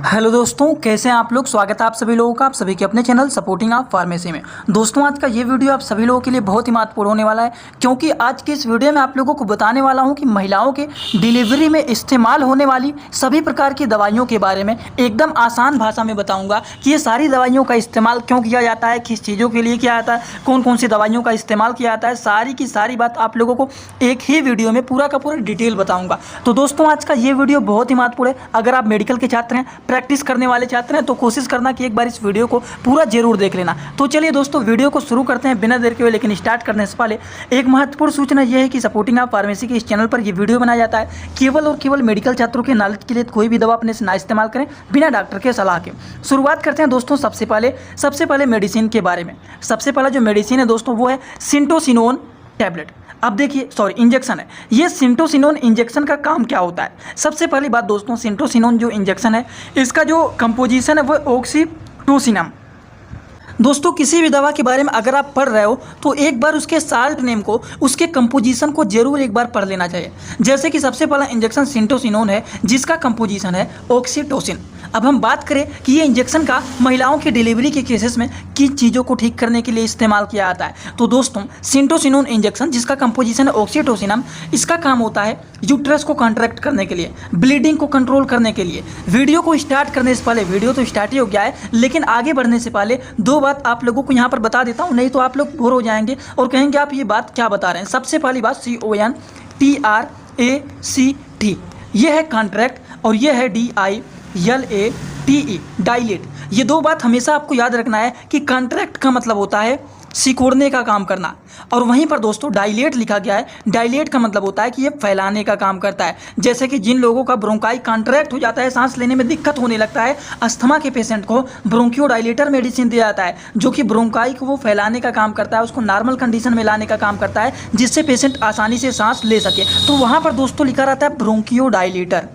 Hello दोस्तों, कैसे हैं आप लोग। स्वागत है आप सभी लोगों का, आप सभी के अपने चैनल सपोर्टिंग आप फार्मेसी में। दोस्तों, आज का ये वीडियो आप सभी लोगों के लिए बहुत ही महत्वपूर्ण होने वाला है, क्योंकि आज के इस वीडियो में आप लोगों को बताने वाला हूं कि महिलाओं के डिलीवरी में इस्तेमाल होने वाली सभी प्रकार की दवाइयों के बारे में एकदम आसान भाषा में बताऊँगा कि ये सारी दवाइयों का इस्तेमाल क्यों किया जाता है, किस चीज़ों के लिए किया जाता है, कौन कौन सी दवाइयों का इस्तेमाल किया जाता है। सारी की सारी बात आप लोगों को एक ही वीडियो में पूरा का पूरा डिटेल बताऊँगा। तो दोस्तों, आज का ये वीडियो बहुत ही महत्वपूर्ण है। अगर आप मेडिकल के छात्र हैं, प्रैक्टिस करने वाले छात्र हैं, तो कोशिश करना कि एक बार इस वीडियो को पूरा जरूर देख लेना। तो चलिए दोस्तों, वीडियो को शुरू करते हैं बिना देर के हुए। लेकिन स्टार्ट करने से पहले एक महत्वपूर्ण सूचना यह है कि सपोर्टिंग आप फार्मेसी के इस चैनल पर यह वीडियो बनाया जाता है केवल और केवल मेडिकल छात्रों के नॉलेज के लिए। कोई भी दवा अपने से ना इस्तेमाल करें बिना डॉक्टर के सलाह के। शुरुआत करते हैं दोस्तों सबसे पहले मेडिसिन के बारे में। सबसे पहला जो मेडिसिन है दोस्तों वो है सिंटोसिनोन टैबलेट। अब देखिए, इंजेक्शन है। ये सिंटोसिनोन इंजेक्शन का काम क्या होता है। सबसे पहली बात दोस्तों, सिंटोसिनोन जो इंजेक्शन है इसका जो कंपोजिशन है वो ऑक्सीटोसिनम। दोस्तों, किसी भी दवा के बारे में अगर आप पढ़ रहे हो तो एक बार उसके साल्ट नेम को, उसके कंपोजिशन को जरूर एक बार पढ़ लेना चाहिए। जैसे कि सबसे पहला इंजेक्शन सिंटोसिनोन है जिसका कंपोजिशन है ऑक्सीटोसिन। अब हम बात करें कि ये इंजेक्शन का महिलाओं के डिलीवरी के केसेस में किन चीज़ों को ठीक करने के लिए इस्तेमाल किया जाता है। तो दोस्तों, सिंटोसिनोन इंजेक्शन जिसका कंपोजिशन है ऑक्सीटोसिनम, इसका काम होता है यूट्रस को कॉन्ट्रैक्ट करने के लिए, ब्लीडिंग को कंट्रोल करने के लिए। वीडियो को स्टार्ट करने से पहले, वीडियो तो स्टार्ट ही हो गया है, लेकिन आगे बढ़ने से पहले दो बात आप लोगों को यहाँ पर बता देता हूँ, नहीं तो आप लोग बोर हो जाएंगे और कहेंगे आप ये बात क्या बता रहे हैं। सबसे पहली बात CONTRACT, ये है कॉन्ट्रैक्ट और ये है DILATE, डाइलेट। ये दो बात हमेशा आपको याद रखना है कि कॉन्ट्रैक्ट का मतलब होता है सिकोड़ने का काम करना, और वहीं पर दोस्तों डाइलेट लिखा गया है। डाइलेट का मतलब होता है कि ये फैलाने का काम करता है। जैसे कि जिन लोगों का ब्रोंकाई कॉन्ट्रैक्ट हो जाता है, सांस लेने में दिक्कत होने लगता है, अस्थमा के पेशेंट को ब्रोंकियोडाइलेटर मेडिसिन दिया जाता है जो कि ब्रोंकाई को वो फैलाने का काम करता है, उसको नॉर्मल कंडीशन में लाने का काम करता है, जिससे पेशेंट आसानी से सांस ले सके। तो वहाँ पर दोस्तों लिखा रहता है ब्रोंकियोडाइलेटर।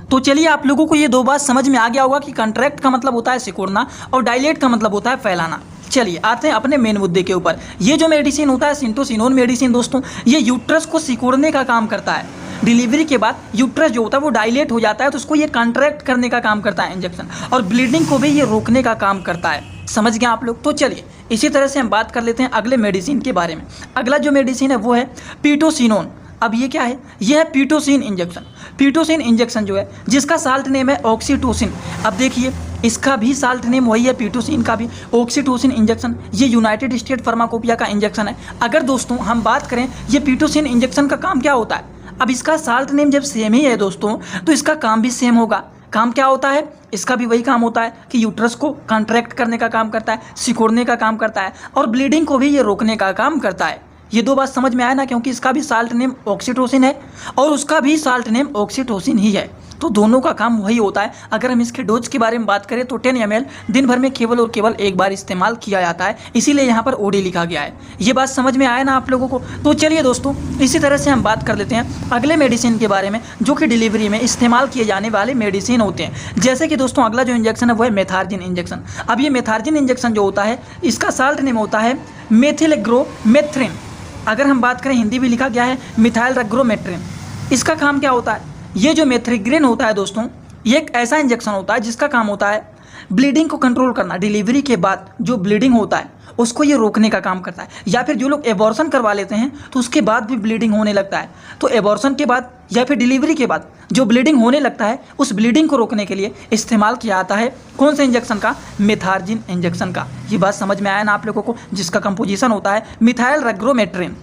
तो चलिए, आप लोगों को ये दो बात समझ में आ गया होगा कि कॉन्ट्रैक्ट का मतलब होता है सिकोड़ना और डाइलेट का मतलब होता है फैलाना। चलिए आते हैं अपने मेन मुद्दे के ऊपर। ये जो मेडिसिन होता है सिंटोसिनोन मेडिसिन दोस्तों, ये यूट्रस को सिकोड़ने का काम करता है। डिलीवरी के बाद यूट्रस जो होता है वो डाइलेट हो जाता है, तो उसको ये कॉन्ट्रैक्ट करने का काम करता है इंजेक्शन, और ब्लीडिंग को भी ये रोकने का काम करता है। समझ गए आप लोग। तो चलिए इसी तरह से हम बात कर लेते हैं अगले मेडिसिन के बारे में। अगला जो मेडिसिन है वो है पीटोसिनोन। अब ये क्या है, ये है पीटोसिन इंजेक्शन। पीटोसिन इंजेक्शन जो है जिसका साल्ट नेम है ऑक्सीटोसिन। अब देखिए, इसका भी साल्ट नेम वही है, पीटोसिन का भी ऑक्सीटोसिन इंजेक्शन। ये यूनाइटेड स्टेट फार्माकोपिया का इंजेक्शन है। अगर दोस्तों हम बात करें ये पीटोसिन इंजेक्शन का काम क्या होता है, अब इसका साल्ट नेम जब सेम ही है दोस्तों तो इसका काम भी सेम होगा। काम क्या होता है, इसका भी वही काम होता है कि यूट्रस को कॉन्ट्रैक्ट करने का काम करता है, सिकोड़ने का काम करता है, और ब्लीडिंग को भी ये रोकने का काम करता है। ये दो बात समझ में आया ना, क्योंकि इसका भी साल्ट नेम ऑक्सीटोसिन है और उसका भी साल्ट नेम ऑक्सीटोसिन ही है, तो दोनों का काम वही होता है। अगर हम इसके डोज के बारे में बात करें तो 10 ml दिन भर में केवल और केवल एक बार इस्तेमाल किया जाता है, इसीलिए यहाँ पर OD लिखा गया है। ये बात समझ में आया ना आप लोगों को। तो चलिए दोस्तों, इसी तरह से हम बात कर लेते हैं अगले मेडिसिन के बारे में जो कि डिलीवरी में इस्तेमाल किए जाने वाले मेडिसिन होते हैं। जैसे कि दोस्तों अगला जो इंजेक्शन है वो है मेथार्जिन इंजेक्शन। अब ये मेथार्जिन इंजेक्शन जो होता है इसका साल्ट नेम होता है मेथिलग्रोमेथ्रिन। अगर हम बात करें, हिंदी भी लिखा गया है मिथाइल रग्रोमेट्रिन। इसका काम क्या होता है, ये जो मेथ्रिग्रिन होता है दोस्तों, ये एक ऐसा इंजेक्शन होता है जिसका काम होता है ब्लीडिंग को कंट्रोल करना। डिलीवरी के बाद जो ब्लीडिंग होता है उसको ये रोकने का काम करता है। या फिर जो लोग एबॉर्शन करवा लेते हैं तो उसके बाद भी ब्लीडिंग होने लगता है, तो एबॉर्शन के बाद या फिर डिलीवरी के बाद जो ब्लीडिंग होने लगता है उस ब्लीडिंग को रोकने के लिए इस्तेमाल किया जाता है कौन से इंजेक्शन का, मेथार्जिन इंजेक्शन का। ये बात समझ में आया ना आप लोगों को, जिसका कंपोजिशन होता है मिथाइल रग्रोमेट्रिन।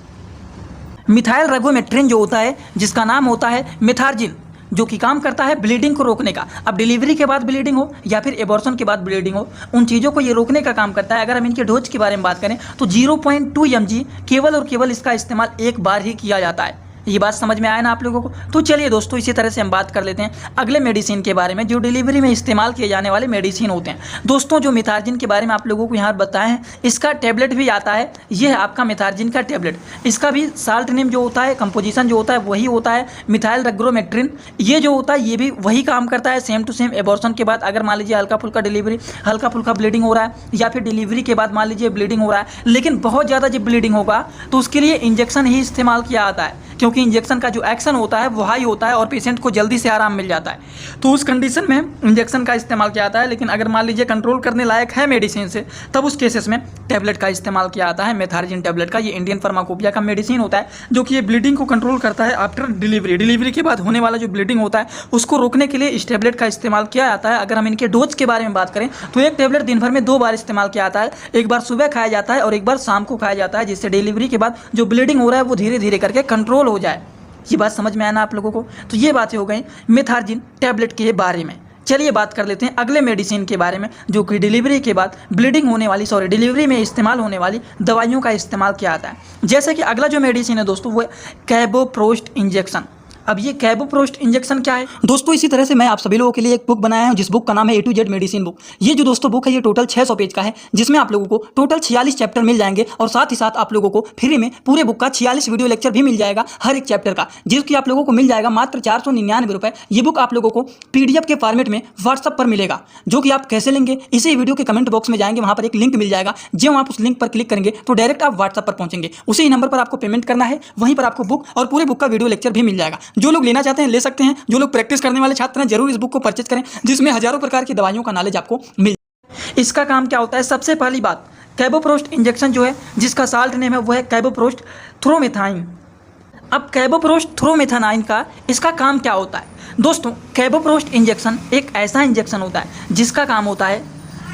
मिथाइल रग्रोमेट्रिन जो होता है जिसका नाम होता है मेथार्जिन, जो कि काम करता है ब्लीडिंग को रोकने का। अब डिलीवरी के बाद ब्लीडिंग हो या फिर एबॉर्शन के बाद ब्लीडिंग हो, उन चीज़ों को ये रोकने का काम करता है। अगर हम इनके डोज के बारे में बात करें तो 0.2 mg केवल और केवल इसका इस्तेमाल एक बार ही किया जाता है। ये बात समझ में आया ना आप लोगों को। तो चलिए दोस्तों, इसी तरह से हम बात कर लेते हैं अगले मेडिसिन के बारे में जो डिलीवरी में इस्तेमाल किए जाने वाले मेडिसिन होते हैं। दोस्तों, जो मेथार्जिन के बारे में आप लोगों को यहाँ बताएं हैं, इसका टैबलेट भी आता है। ये है आपका मेथार्जिन का टैबलेट। इसका भी साल्ट नेम जो होता है, कंपोजिशन जो होता है वही होता है मिथाइल रग्रोमेट्रिन। ये जो होता है ये भी वही काम करता है, सेम टू सेम। एबॉर्शन के बाद अगर मान लीजिए हल्का फुल्का डिलीवरी, हल्का फुल्का ब्लीडिंग हो रहा है, या फिर डिलीवरी के बाद मान लीजिए ब्लीडिंग हो रहा है, लेकिन बहुत ज़्यादा जब ब्लीडिंग होगा तो उसके लिए इंजेक्शन ही इस्तेमाल किया जाता है, क्योंकि इंजेक्शन का जो एक्शन होता है वो हाई होता है और पेशेंट को जल्दी से आराम मिल जाता है। तो उस कंडीशन में इंजेक्शन का इस्तेमाल किया जाता है। लेकिन अगर मान लीजिए कंट्रोल करने लायक है मेडिसिन से, तब उस केसेस में टैबलेट का इस्तेमाल किया जाता है, मेथार्जिन टैबलेट का। ये इंडियन फार्माकोपिया का मेडिसिन होता है जो कि ये ब्लीडिंग को कंट्रोल करता है आफ्टर डिलीवरी के बाद होने वाला जो ब्लीडिंग होता है उसको रोकने के लिए इस टैबलेट का इस्तेमाल किया जाता है। अगर हम इनके डोज के बारे में बात करें तो एक टैबलेट दिन भर में 2 बार इस्तेमाल किया जाता है। एक बार सुबह खाया जाता है और एक बार शाम को खाया जाता है, जिससे डिलीवरी के बाद जो ब्लीडिंग हो रहा है वो धीरे धीरे करके कंट्रोल हो जाए। ये बात समझ में आया ना आप लोगों को? तो ये बातें हो गई मेथार्जिन टैबलेट के बारे में। चलिए बात कर लेते हैं अगले मेडिसिन के बारे में जो कि डिलीवरी के बाद ब्लीडिंग होने वाली डिलीवरी में इस्तेमाल होने वाली दवाइयों का इस्तेमाल किया जाता है। जैसे कि अगला जो मेडिसिन है दोस्तों वो है कैबोप्रोस्ट इंजेक्शन। अब ये कैबोप्रोस्ट इंजेक्शन क्या है दोस्तों? इसी तरह से मैं आप सभी लोगों के लिए एक बुक बनाया हूं जिस बुक का नाम है A to Z medicine book. ये जो दोस्तों बुक है ये टोटल 600 पेज का है, जिसमें आप लोगों को टोटल 46 चैप्टर मिल जाएंगे और साथ ही साथ आप लोगों को फ्री में पूरे बुक का 46 वीडियो लेक्चर भी मिल जाएगा हर एक चैप्टर का, जिसकी आप लोगों को मिल जाएगा मात्र 499 रुपये। ये बुक आप लोगों को PDF के फॉर्मेट में व्हाट्सअप पर मिलेगा, जो कि आप कैसे लेंगे इसी वीडियो के कमेंट बॉक्स में जाएंगे, वहाँ पर एक लिंक मिल जाएगा। जब आप उस लिंक पर क्लिक करेंगे तो डायरेक्ट आप व्हाट्सअप पर पहुंचेंगे, उसी नंबर पर आपको पेमेंट करना है, वहीं पर आपको बुक और पूरे बुक का वीडियो लेक्चर भी मिल जाएगा। जो लोग लेना चाहते हैं ले सकते हैं, जो लोग प्रैक्टिस करने वाले छात्र हैं जरूर इस बुक को परचेज करें, जिसमें हजारों प्रकार की दवाइयों का नॉलेज आपको मिल। इसका काम क्या होता है? सबसे पहली बात, कैबोप्रोस्ट इंजेक्शन जो है जिसका साल्ट नेम है वो है कैबोप्रोस्ट थ्रोमेथाइन। अब कैबोप्रोस्ट थ्रोमेथाइन का इसका काम क्या होता है दोस्तों? कैबोप्रोस्ट इंजेक्शन एक ऐसा इंजेक्शन होता है जिसका काम होता है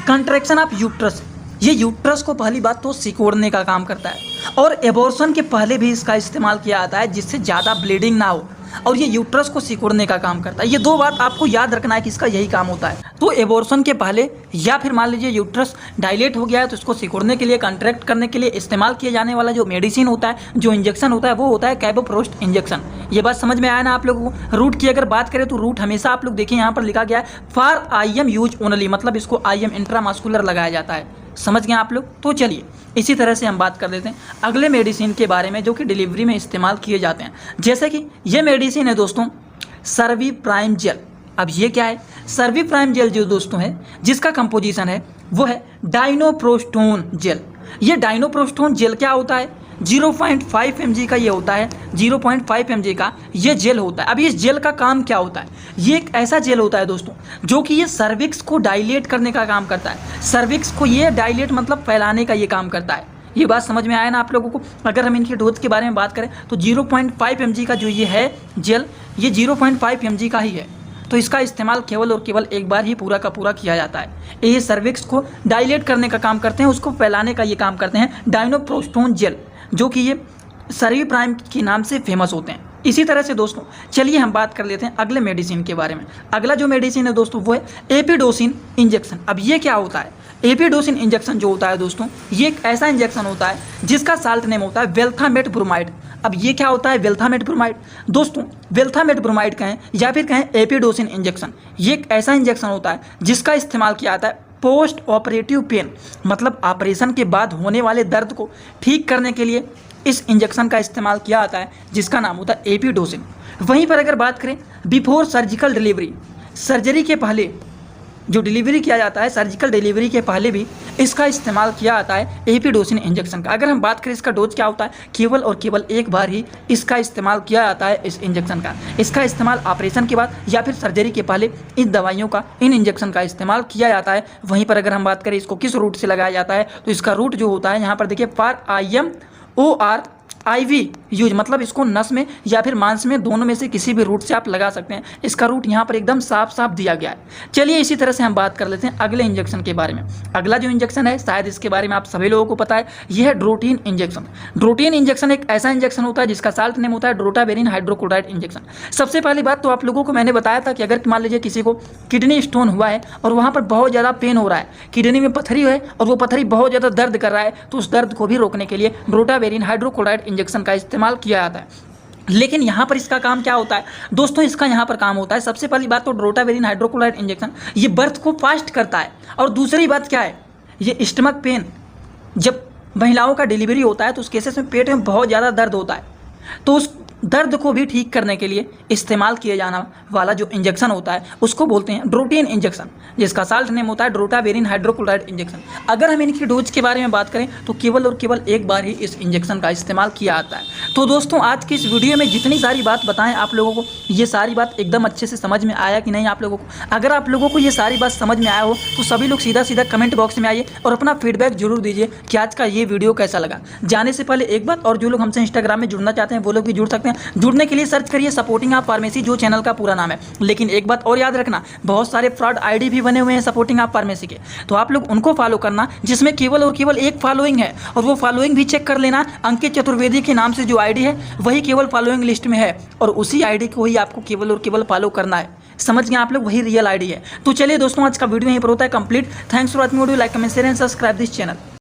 कंट्रैक्शन ऑफ यूट्रस। ये यूट्रस को पहली बात तो सिकोड़ने का काम करता है और एबॉर्शन के पहले भी इसका इस्तेमाल किया जाता है जिससे ज़्यादा ब्लीडिंग ना हो, और ये यूट्रस को सिकुड़ने का काम करता है। ये 2 बात आपको याद रखना है कि इसका यही काम होता है। तो एबॉर्शन के पहले या फिर मान लीजिए यूट्रस डायलेट हो गया है तो इसको सिकुड़ने के लिए, कंट्रैक्ट करने के लिए इस्तेमाल किया जाने वाला जो मेडिसिन होता है, जो इंजेक्शन होता है वो होता है कैबोप्रोस्ट इंजेक्शन। ये बात समझ में आया ना आप लोगों को? रूट की अगर बात करें तो रूट हमेशा आप लोग देखिए यहाँ पर लिखा गया है फॉर IM यूज ओनली, मतलब इसको IM इंट्रामस्कुलर लगाया जाता है। समझ गए आप लोग? तो चलिए इसी तरह से हम बात कर लेते हैं अगले मेडिसिन के बारे में जो कि डिलीवरी में इस्तेमाल किए जाते हैं। जैसे कि ये मेडिसिन है दोस्तों सर्विप्राइम जेल। अब ये क्या है? सर्विप्राइम जेल जो दोस्तों है जिसका कंपोजिशन है वो है डाइनोप्रोस्टोन जेल। ये डाइनोप्रोस्टोन जेल क्या होता है? 0.5 mg का ये होता है, 0.5 mg का ये जेल होता है। अब इस जेल का काम क्या होता है? ये एक ऐसा जेल होता है दोस्तों जो कि ये सर्विक्स को डायलेट करने का काम करता है। सर्विक्स को ये डायलेट मतलब फैलाने का ये काम करता है। ये बात समझ में आया ना आप लोगों को? अगर हम इनके डोज के बारे में बात करें तो 0.5 mg का जो ये है जेल, ये 0.5 mg का ही है। तो इसका इस्तेमाल केवल और केवल एक बार ही पूरा का पूरा किया जाता है। ये सर्विक्स को डायलेट करने का काम करते हैं, उसको फैलाने का ये काम करते हैं डाइनोप्रोस्टोन जेल, जो कि ये सर्विप्राइम के नाम से फेमस होते हैं। इसी तरह से दोस्तों चलिए हम बात कर लेते हैं अगले मेडिसिन के बारे में। अगला जो मेडिसिन है दोस्तों वो है एपिडोसिन इंजेक्शन। अब ये क्या होता है? एपिडोसिन इंजेक्शन जो होता है दोस्तों ये एक ऐसा इंजेक्शन होता है जिसका साल्ट नेम होता है वेल्थामेट ब्रोमाइड। अब ये क्या होता है वेल्थामेट ब्रोमाइड? दोस्तों वेल्थामेट ब्रोमाइड कहें या फिर कहें एपिडोसिन इंजेक्शन, ये एक ऐसा इंजेक्शन होता है जिसका इस्तेमाल किया जाता है पोस्ट ऑपरेटिव पेन, मतलब ऑपरेशन के बाद होने वाले दर्द को ठीक करने के लिए इस इंजेक्शन का इस्तेमाल किया जाता है, जिसका नाम होता है एपिडोसिन। वहीं पर अगर बात करें बिफोर सर्जिकल डिलीवरी, सर्जरी के पहले जो डिलीवरी किया जाता है, सर्जिकल डिलीवरी के पहले भी इसका इस्तेमाल किया जाता है एपिडोसिन इंजेक्शन का। अगर हम बात करें इसका डोज क्या होता है, केवल और केवल एक बार ही इसका इस्तेमाल किया जाता है इस इंजेक्शन का। इसका इस्तेमाल ऑपरेशन के बाद या फिर सर्जरी के पहले इन दवाइयों का, इन इंजेक्शन का इस्तेमाल किया जाता है। वहीं पर अगर हम बात करें इसको किस रूट से लगाया जाता है, तो इसका रूट जो होता है यहाँ पर देखिए for IM OR IV use, मतलब इसको नस में या फिर मांस में, दोनों में से किसी भी रूट से आप लगा सकते हैं। इसका रूट यहाँ पर एकदम साफ साफ दिया गया है। चलिए इसी तरह से हम बात कर लेते हैं अगले इंजेक्शन के बारे में। अगला जो इंजेक्शन है शायद इसके बारे में आप सभी लोगों को पता है, यह है ड्रोटीन इंजेक्शन। ड्रोटीन इंजेक्शन एक ऐसा इंजेक्शन होता है जिसका साल्ट नेम होता है ड्रोटावेरिन हाइड्रोक्लोराइड इंजेक्शन। सबसे पहली बात तो आप लोगों को मैंने बताया था कि अगर मान लीजिए किसी को किडनी स्टोन हुआ है और वहाँ पर बहुत ज़्यादा पेन हो रहा है, किडनी में पथरी है और वो पथरी बहुत ज़्यादा दर्द कर रहा है, तो उस दर्द को भी रोकने के लिए ड्रोटावेरिन हाइड्रोक्लोराइड इंजेक्शन का इस्तेमाल किया जाता है। लेकिन यहाँ पर इसका काम क्या होता है दोस्तों? इसका यहाँ पर काम होता है सबसे पहली बात तो ड्रोटावेरिन हाइड्रोक्लोराइड इंजेक्शन ये बर्थ को फास्ट करता है, और दूसरी बात क्या है, ये स्टमक पेन, जब महिलाओं का डिलीवरी होता है तो उस केसेस में पेट में बहुत ज़्यादा दर्द होता है, तो उस दर्द को भी ठीक करने के लिए इस्तेमाल किया जाना वाला जो इंजेक्शन होता है उसको बोलते हैं ड्रोटेन इंजेक्शन, जिसका साल्ट नेम होता है ड्रोटावेरिन हाइड्रोक्लोराइड इंजेक्शन। अगर हम इनकी डोज के बारे में बात करें तो केवल और केवल एक बार ही इस इंजेक्शन का इस्तेमाल किया जाता है। तो दोस्तों आज की इस वीडियो में जितनी सारी बात बताएं आप लोगों को, ये सारी बात एकदम अच्छे से समझ में आया कि नहीं आप लोगों को? अगर आप लोगों को ये सारी बात समझ में आया हो तो सभी लोग सीधा सीधा कमेंट बॉक्स में आइए और अपना फीडबैक जरूर दीजिए कि आज का ये वीडियो कैसा लगा। जाने से पहले एक बात और, जो लोग हमसे इंस्टाग्राम में जुड़ना चाहते हैं वो लोग भी जुड़ सकते हैं। जुड़ने के लिए सर्च करिए सपोर्टिंग आप फार्मेसी, जो चैनल का पूरा नाम है। लेकिन एक बात और याद रखना, बहुत सारे फ्रॉड आईडी भी बने हुए हैं सपोर्टिंग आप फार्मेसी के, तो आप लोग उनको फॉलो करना जिसमें केवल और केवल एक फॉलोइंग है, और वो फॉलोइंग भी चेक कर लेना। अंकित चतुर्वेदी के नाम से जो आईडी है वही केवल फॉलोइंग लिस्ट में है, और उसी आईडी को ही आपको केवल और केवल फॉलो करना है। समझ गए आप लोग? वही रियल आईडी है। तो चलिए दोस्तों आज का वीडियो यहीं पर होता है complete. Thanks for watching video, like comment share and subscribe this channel.